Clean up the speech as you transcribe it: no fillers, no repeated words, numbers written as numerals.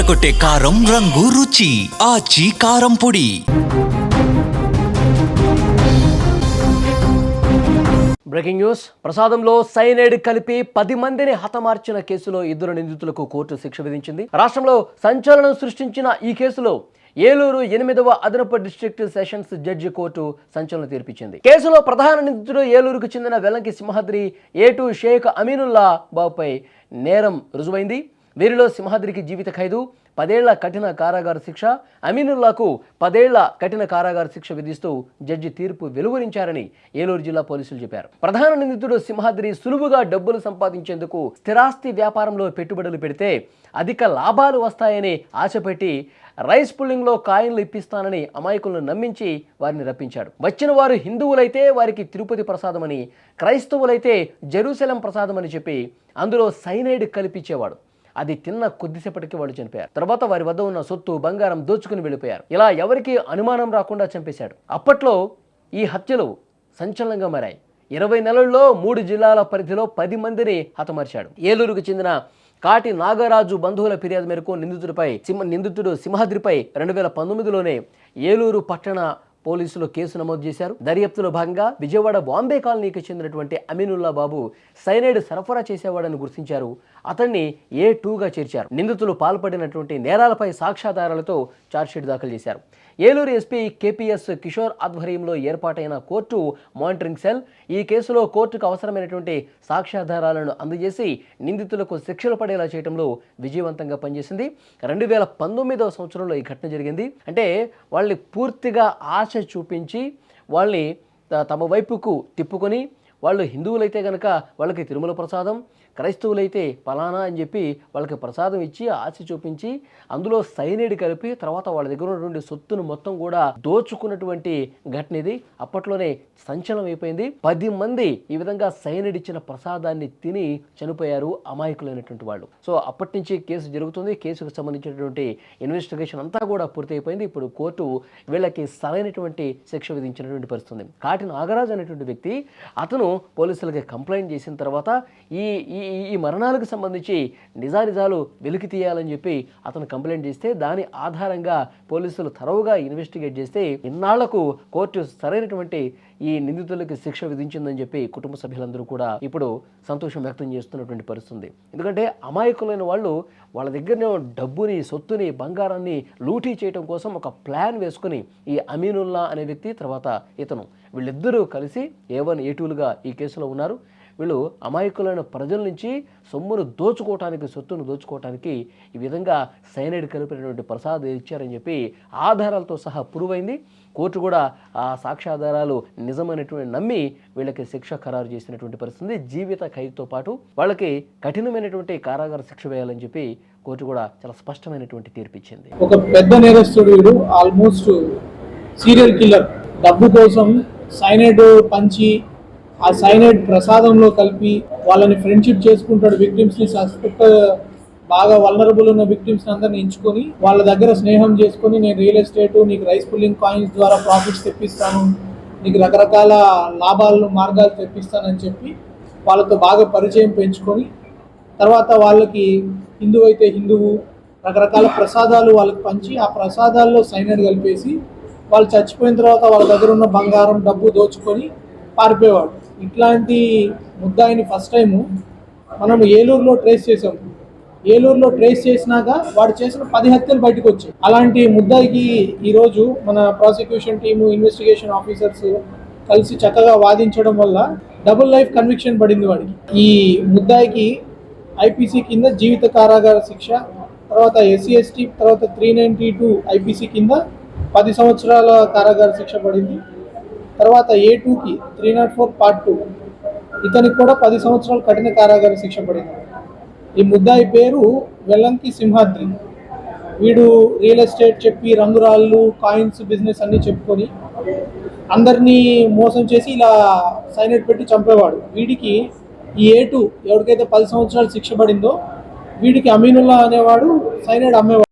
అదరగొట్టే కారం రంగు రుచి ఆచి కారం పొడి. Breaking news. ప్రసాదంలో సైనైడ్ కలిపి 10 మందిని హతమార్చిన కేసులో 2 నిందితులకు కోర్టు శిక్ష విధించింది. రాష్ట్రంలో సంచలనం సృష్టించిన ఈ కేసులో ఏలూరు 8వ అదనపు డిస్ట్రిక్ట్ సెషన్స్ జడ్జి కోర్టు సంచలనం తీర్పిచ్చింది. కేసులో ప్రధాన నిందితుడు ఏలూరుకు చెందిన వెల్లంకి సింహాద్రి A2 షేక్ అమీనుల్లా బాబుపై నేరం రుజువైంది. వీరిలో సింహాద్రికి జీవిత ఖైదు, 10 ఏళ్ల కఠిన కారాగార శిక్ష, అమీనుల్లాకు 10 ఏళ్ల కఠిన కారాగార శిక్ష విధిస్తూ జడ్జి తీర్పు వెలువరించారని ఏలూరు జిల్లా పోలీసులు చెప్పారు. ప్రధాన నిందితుడు సింహాద్రి సులువుగా డబ్బులు సంపాదించేందుకు స్థిరాస్తి వ్యాపారంలో పెట్టుబడులు పెడితే అధిక లాభాలు వస్తాయని ఆశపెట్టి రైస్ పుల్లింగ్లో కాయిన్లు ఇప్పిస్తానని అమాయకులను నమ్మించి వారిని రప్పించాడు. వచ్చిన వారు హిందువులైతే వారికి తిరుపతి ప్రసాదమని, క్రైస్తవులైతే జెరూసలేం ప్రసాదమని చెప్పి అందులో సైనైడ్ కల్పించేవాడు. అది తిన్న కొద్దిసేపటికి వాళ్ళు చనిపోయారు. తర్వాత వారి వద్ద ఉన్న సొత్తు బంగారం దోచుకుని వెళ్ళిపోయారు. ఇలా ఎవరికి అనుమానం రాకుండా చంపేశాడు. అప్పట్లో ఈ హత్యలు సంచలనంగా మారాయి. 20 నెలల్లో 3 జిల్లాల పరిధిలో 10 మందిని హతమార్చాడు. ఏలూరుకు చెందిన కాటి నాగరాజు బంధువుల ఫిర్యాదు మేరకు నిందితుడు సింహాద్రిపై 2019లోనే ఏలూరు పట్టణ పోలీసులు కేసు నమోదు చేశారు. దర్యాప్తులో భాగంగా విజయవాడ బాంబే కాలనీకి చెందినటువంటి అమీనుల్లా బాబు సైనైడ్ సరఫరా చేసేవాడని గుర్తించారు. అతన్ని A2గా చేర్చారు. నిందితులు పాల్పడినటువంటి నేరాలపై సాక్ష్యాధారాలతో ఛార్జ్షీట్ దాఖలు చేశారు. ఏలూరు ఎస్పీ KPS కిషోర్ ఆధ్వర్యంలో ఏర్పాటైన కోర్టు మానిటరింగ్ సెల్ ఈ కేసులో కోర్టుకు అవసరమైనటువంటి సాక్ష్యాధారాలను అందజేసి నిందితులకు శిక్షలు పడేలా చేయడంలో విజయవంతంగా పనిచేసింది. 2019వ సంవత్సరంలో ఈ ఘటన జరిగింది. అంటే వాళ్ళని పూర్తిగా ఆశ చూపించి వాళ్ళని తమ వైపుకు తిప్పుకొని, వాళ్ళు హిందువులైతే కనుక వాళ్ళకి తిరుమల ప్రసాదం, క్రైస్తవులైతే పలానా అని చెప్పి వాళ్ళకి ప్రసాదం ఇచ్చి ఆశ చూపించి అందులో సైనైడ్ కలిపి తర్వాత వాళ్ళ దగ్గర ఉన్నటువంటి సొత్తును మొత్తం కూడా దోచుకున్నటువంటి ఘటన ఇది. అప్పట్లోనే సంచలనం అయిపోయింది. 10 మంది ఈ విధంగా సైనైడ్ ఇచ్చిన ప్రసాదాన్ని తిని చనిపోయారు, అమాయకులైనటువంటి వాళ్ళు. సో అప్పటి నుంచి కేసు జరుగుతుంది. కేసుకు సంబంధించినటువంటి ఇన్వెస్టిగేషన్ అంతా కూడా పూర్తి అయిపోయింది. ఇప్పుడు కోర్టు వీళ్ళకి సరైనటువంటి శిక్ష విధించినటువంటి పరిస్థితుంది. కాటి నాగరాజు అనేటువంటి వ్యక్తి అతను పోలీసులకి కంప్లైంట్ చేసిన తర్వాత ఈ మరణాలకు సంబంధించి నిజాలు వెలికి తీయాలని చెప్పి అతను కంప్లైంట్ చేస్తే దాని ఆధారంగా పోలీసులు తరవుగా ఇన్వెస్టిగేట్ చేస్తే ఇన్నాళ్లకు కోర్టు సరైనటువంటి ఈ నిందితులకి శిక్ష విధించిందని చెప్పి కుటుంబ సభ్యులందరూ కూడా ఇప్పుడు సంతోషం వ్యక్తం చేస్తున్నటువంటి పరిస్థితుంది. ఎందుకంటే అమాయకులైన వాళ్ళు వాళ్ళ దగ్గరనే డబ్బుని, సొత్తుని, బంగారాన్ని లూటీ చేయడం కోసం ఒక ప్లాన్ వేసుకుని ఈ అమీనుల్లా అనే వ్యక్తి తర్వాత ఇతను వీళ్ళిద్దరూ కలిసి A1 A2లుగా ఈ కేసులో ఉన్నారు. వీళ్ళు అమాయకులైన ప్రజల నుంచి సొమ్మును దోచుకోవటానికి, సొత్తును దోచుకోవటానికి ఈ విధంగా సైనైడ్ కలిపినటువంటి ప్రసాదం ఇచ్చారని చెప్పి ఆధారాలతో సహా ప్రూవ్ అయింది. కోర్టు కూడా ఆ సాక్ష్యాధారాలు నిజమైనటువంటి నమ్మి వీళ్ళకి శిక్ష ఖరారు చేసినటువంటి పరిస్థితి. జీవిత ఖైదుతో పాటు వాళ్ళకి కఠినమైనటువంటి కారాగార శిక్ష వేయాలని చెప్పి కోర్టు కూడా చాలా స్పష్టమైనటువంటి తీర్పిచ్చింది. ఒక పెద్ద నేరస్తుడు, ఆల్మోస్ట్ సీరియల్ కిల్లర్, డబ్బు కోసం సైనైడ్ పంచి ఆ సైనైడ్ ప్రసాదంలో కలిపి వాళ్ళని ఫ్రెండ్షిప్ చేసుకుంటాడు. విక్టిమ్స్ని సస్పెక్ట్ బాగా వల్నరబుల్ ఉన్న విక్టిమ్స్ అందరిని ఎంచుకొని వాళ్ళ దగ్గర స్నేహం చేసుకొని నేను రియల్ ఎస్టేట్, నీకు రైస్ పుల్లింగ్ కాయిన్స్ ద్వారా ప్రాఫిట్స్ తెప్పిస్తాను, నీకు రకరకాల మార్గాలు తెప్పిస్తానని చెప్పి వాళ్ళతో బాగా పరిచయం పెంచుకొని తర్వాత వాళ్ళకి హిందువు అయితే హిందువు రకరకాల ప్రసాదాలు వాళ్ళకి పంచి ఆ ప్రసాదాల్లో సైనైడ్ కలిపేసి వాళ్ళు చచ్చిపోయిన తర్వాత వాళ్ళ దగ్గర ఉన్న బంగారం, డబ్బు దోచుకొని పారిపోయేవాడు. ఇట్లాంటి ముద్దాయిని ఫస్ట్ టైము మనం ఏలూరులో ట్రేస్ చేసాం. ఏలూరులో ట్రేస్ చేసినాక వాడు చేసిన 10 హత్యలు బయటకు వచ్చాయి. అలాంటి ముద్దాయికి ఈరోజు మన ప్రాసిక్యూషన్ టీము, ఇన్వెస్టిగేషన్ ఆఫీసర్స్ కలిసి చక్కగా వాదించడం వల్ల డబుల్ లైఫ్ కన్విక్షన్ పడింది వాడికి. ఈ ముద్దాయికి IPC కింద జీవిత కారాగార శిక్ష, తర్వాత SC ST తర్వాత 392 IPC కింద 10 సంవత్సరాల కారాగార శిక్ష పడింది. తర్వాత A2కి 304 Part 2 ఇతనికి కూడా 10 సంవత్సరాలు కఠిన కారాగార శిక్ష పడింది. ఈ ముద్దాయి పేరు వెల్లంకి సింహాద్రి. వీడు రియల్ ఎస్టేట్ చెప్పి రంగురాళ్ళు, కాయిన్స్ బిజినెస్ అన్నీ చెప్పుకొని అందరినీ మోసం చేసి ఇలా సైనైడ్ పెట్టి చంపేవాడు. వీడికి ఈ A2 ఎవరికైతే 10 సంవత్సరాలు శిక్ష పడిందో వీడికి అమీనుల్లా అనేవాడు సైనైడ్ అమ్మేవాడు.